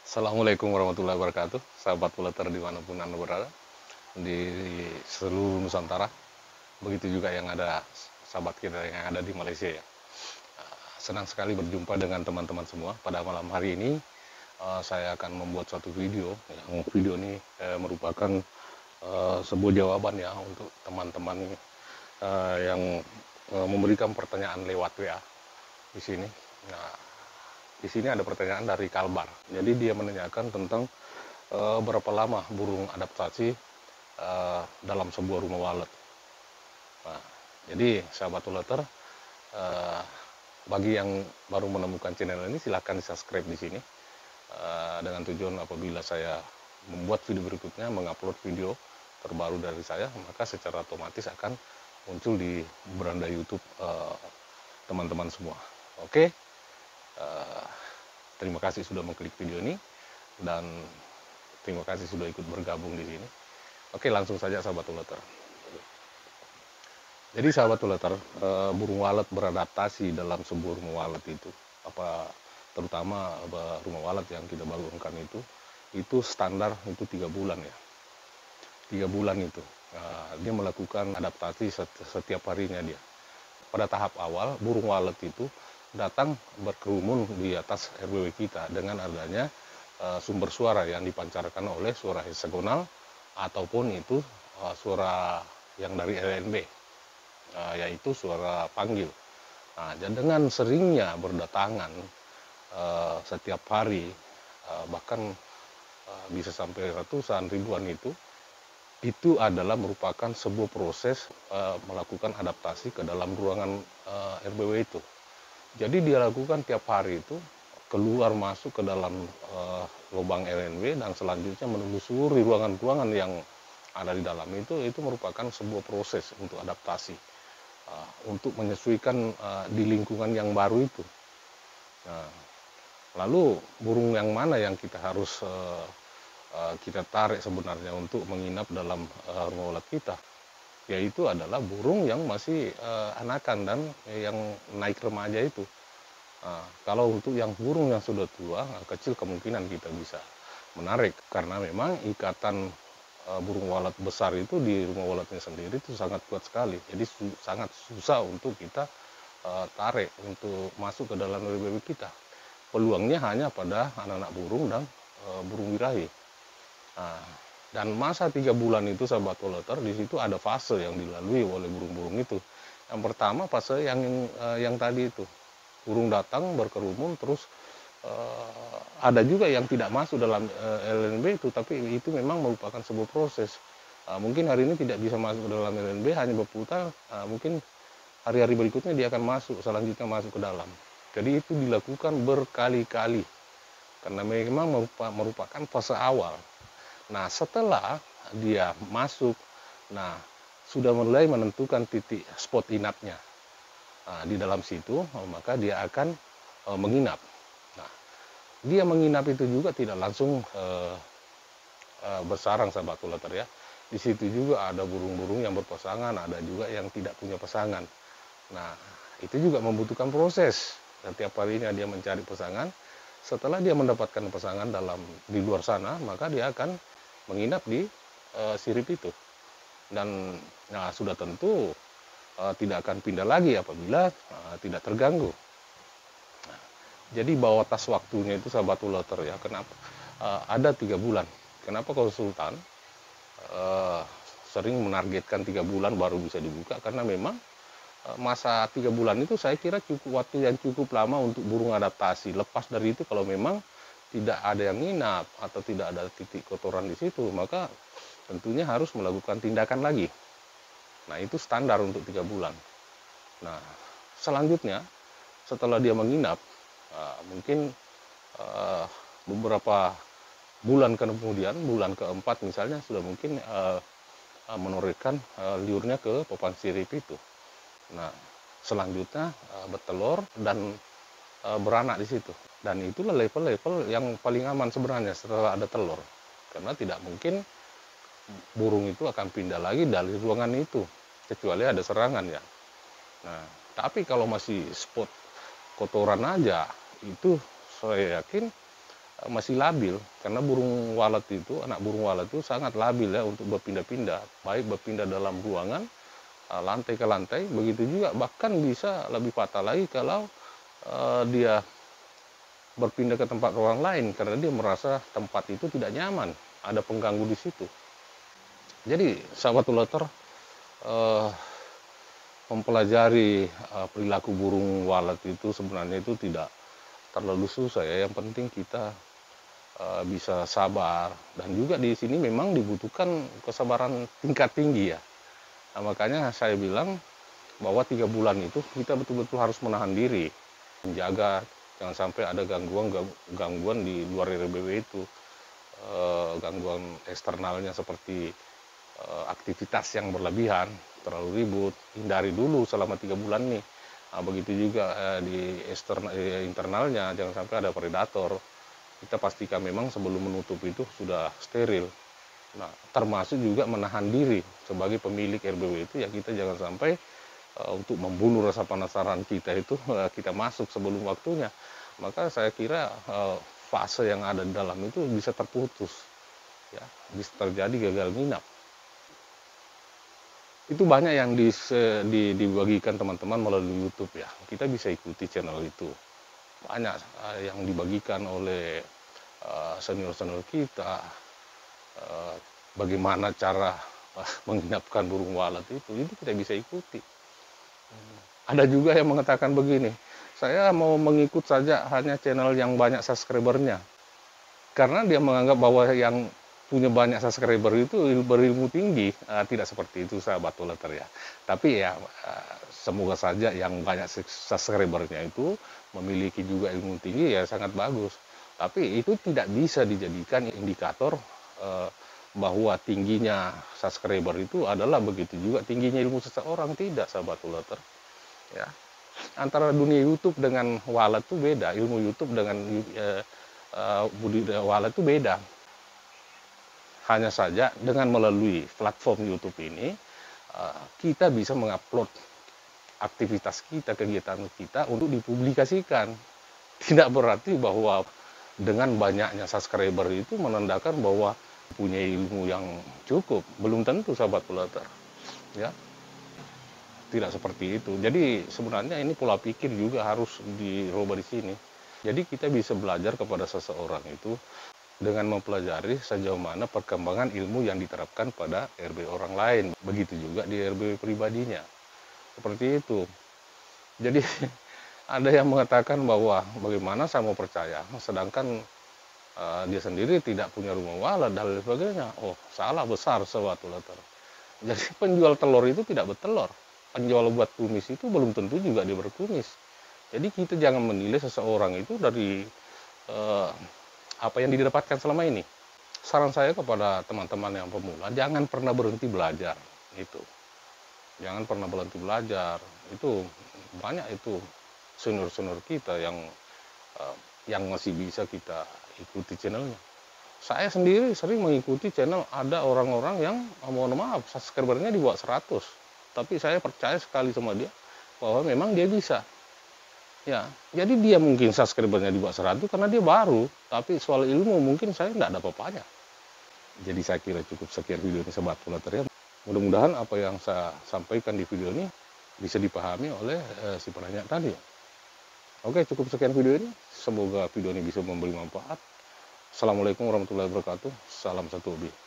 Assalamualaikum warahmatullahi wabarakatuh, sahabat Puleter dimanapun Anda berada, di seluruh Nusantara, begitu juga yang ada sahabat kita yang ada di Malaysia ya. Senang sekali berjumpa dengan teman-teman semua. Pada malam hari ini, saya akan membuat suatu video, yang video ini merupakan sebuah jawaban ya untuk teman-teman yang memberikan pertanyaan lewat WA di sini. Nah, di sini ada pertanyaan dari Kalbar. Jadi dia menanyakan tentang berapa lama burung adaptasi dalam sebuah rumah walet. Nah, jadi sahabat Tuleter, uh, bagi yang baru menemukan channel ini silahkan di subscribe di sini dengan tujuan apabila saya membuat video berikutnya, mengupload video terbaru dari saya, maka secara otomatis akan muncul di beranda YouTube teman-teman semua. Oke. Terima kasih sudah mengklik video ini dan terima kasih sudah ikut bergabung di sini. Oke, langsung saja sahabat Tuleter. Jadi sahabat Tuleter, burung walet beradaptasi dalam sebuah rumah walet itu, terutama rumah walet yang kita bangunkan itu standar itu 3 bulan ya. 3 bulan itu dia melakukan adaptasi setiap harinya dia. Pada tahap awal burung walet itu datang berkerumun di atas RBW kita dengan adanya sumber suara yang dipancarkan oleh suara heksagonal ataupun itu suara yang dari LNB, yaitu suara panggil. Nah, dan dengan seringnya berdatangan setiap hari, bahkan bisa sampai ratusan ribuan itu adalah merupakan sebuah proses melakukan adaptasi ke dalam ruangan RBW itu. Jadi dia lakukan tiap hari itu keluar masuk ke dalam lubang LNW dan selanjutnya menelusuri ruangan-ruangan yang ada di dalam itu merupakan sebuah proses untuk adaptasi, untuk menyesuaikan di lingkungan yang baru itu. Nah, lalu burung yang mana yang kita harus kita tarik sebenarnya untuk menginap dalam rumah walet kita? Yaitu adalah burung yang masih anakan dan yang naik remaja itu. Nah, kalau untuk yang burung yang sudah tua, kecil kemungkinan kita bisa menarik karena memang ikatan burung walet besar itu di rumah waletnya sendiri itu sangat kuat sekali. Jadi sangat susah untuk kita tarik untuk masuk ke dalam RBW kita. Peluangnya hanya pada anak-anak burung dan burung birahi. Nah, dan masa 3 bulan itu sahabat Tuleter, di situ ada fase yang dilalui oleh burung-burung itu. Yang pertama fase yang tadi itu, burung datang berkerumun, terus ada juga yang tidak masuk dalam LNB itu, tapi itu memang merupakan sebuah proses. Mungkin hari ini tidak bisa masuk ke dalam LNB, hanya berputar, mungkin hari-hari berikutnya dia akan masuk, selanjutnya masuk ke dalam. Jadi itu dilakukan berkali-kali, karena memang merupakan fase awal. Nah, setelah dia masuk, nah sudah mulai menentukan titik spot inapnya. Nah, di dalam situ, maka dia akan menginap. Nah, dia menginap itu juga tidak langsung bersarang sahabat Tuleter ya. Di situ juga ada burung-burung yang berpasangan, ada juga yang tidak punya pasangan. Nah, itu juga membutuhkan proses. Setiap harinya dia mencari pasangan. Setelah dia mendapatkan pasangan di luar sana, maka dia akan menginap di sirip itu. Dan nah, sudah tentu tidak akan pindah lagi apabila tidak terganggu. Nah, jadi batas waktunya itu sahabat Tuleter ya. Kenapa ada 3 bulan? Kenapa konsultan sering menargetkan 3 bulan baru bisa dibuka? Karena memang masa 3 bulan itu saya kira cukup waktu yang cukup lama untuk burung adaptasi. Lepas dari itu kalau memang tidak ada yang nginap atau tidak ada titik kotoran di situ, maka tentunya harus melakukan tindakan lagi. Nah, itu standar untuk 3 bulan. Nah, selanjutnya setelah dia menginap, mungkin beberapa bulan kemudian, bulan keempat misalnya sudah mungkin menorehkan liurnya ke papan sirip itu. Nah, selanjutnya bertelur dan beranak di situ. Dan itulah level-level yang paling aman sebenarnya setelah ada telur. Karena tidak mungkin burung itu akan pindah lagi dari ruangan itu, kecuali ada serangan ya. Nah, tapi kalau masih spot kotoran aja, itu saya yakin masih labil, karena burung walet itu, anak burung walet itu sangat labil ya untuk berpindah-pindah, baik berpindah dalam ruangan, lantai ke lantai, begitu juga bahkan bisa lebih fatal lagi kalau dia berpindah ke tempat orang lain karena dia merasa tempat itu tidak nyaman, ada pengganggu di situ. Jadi sahabat uleter, eh, mempelajari perilaku burung walet itu sebenarnya itu tidak terlalu susah ya. Yang penting kita bisa sabar, dan juga di sini memang dibutuhkan kesabaran tingkat tinggi ya. Nah, makanya saya bilang bahwa 3 bulan itu kita betul-betul harus menahan diri, menjaga jangan sampai ada gangguan di luar RBW itu, gangguan eksternalnya seperti aktivitas yang berlebihan, terlalu ribut, hindari dulu selama 3 bulan nih. Nah, begitu juga di internalnya, jangan sampai ada predator. Kita pastikan memang sebelum menutup itu sudah steril. Nah, termasuk juga menahan diri sebagai pemilik RBW itu ya, kita jangan sampai untuk membunuh rasa penasaran kita itu kita masuk sebelum waktunya. Maka saya kira fase yang ada di dalam itu bisa terputus, ya, bisa terjadi gagal nginap. Itu banyak yang dibagikan teman-teman melalui YouTube ya. Kita bisa ikuti channel itu. Banyak yang dibagikan oleh senior-senior kita, bagaimana cara menginapkan burung walet itu kita bisa ikuti. Ada juga yang mengatakan begini, saya mau mengikut saja hanya channel yang banyak subscribernya, karena dia menganggap bahwa yang punya banyak subscriber itu berilmu tinggi. Tidak seperti itu sahabat uleter ya, tapi ya semoga saja yang banyak subscribernya itu memiliki juga ilmu tinggi, ya sangat bagus. Tapi itu tidak bisa dijadikan indikator bahwa tingginya subscriber itu adalah begitu juga tingginya ilmu seseorang. Tidak sahabat uleter ya. Antara dunia YouTube dengan walet itu beda, ilmu YouTube dengan budidaya walet itu beda. Hanya saja dengan melalui platform YouTube ini kita bisa mengupload aktivitas kita, kegiatan kita untuk dipublikasikan. Tidak berarti bahwa dengan banyaknya subscriber itu menandakan bahwa punya ilmu yang cukup. Belum tentu sahabat uleter ya. Tidak seperti itu. Jadi sebenarnya ini pola pikir juga harus dirubah di sini. Jadi kita bisa belajar kepada seseorang itu dengan mempelajari sejauh mana perkembangan ilmu yang diterapkan pada RB orang lain. Begitu juga di RB pribadinya. Seperti itu. Jadi ada yang mengatakan bahwa bagaimana saya mau percaya, sedangkan dia sendiri tidak punya rumah walet dan lain sebagainya. Oh, salah besar sahabat uleter. Jadi penjual telur itu tidak bertelur. Penjual buat kumis itu belum tentu juga dia berkumis. Jadi kita jangan menilai seseorang itu dari apa yang didapatkan selama ini. Saran saya kepada teman-teman yang pemula, jangan pernah berhenti belajar. Itu, jangan pernah berhenti belajar. Itu banyak itu senior-senior kita yang masih bisa kita ikuti channelnya. Saya sendiri sering mengikuti channel ada orang-orang yang mohon maaf subscribernya di bawah 100. Tapi saya percaya sekali sama dia bahwa memang dia bisa. Ya, jadi dia mungkin subscribernya di bawah 100 karena dia baru, tapi soal ilmu mungkin saya tidak ada apa-apanya. Jadi saya kira cukup sekian video ini sahabat uleter ya. Mudah-mudahan apa yang saya sampaikan di video ini bisa dipahami oleh si penanya tadi. Oke, cukup sekian video ini. Semoga video ini bisa memberi manfaat. Assalamualaikum warahmatullahi wabarakatuh. Salam satu hobi.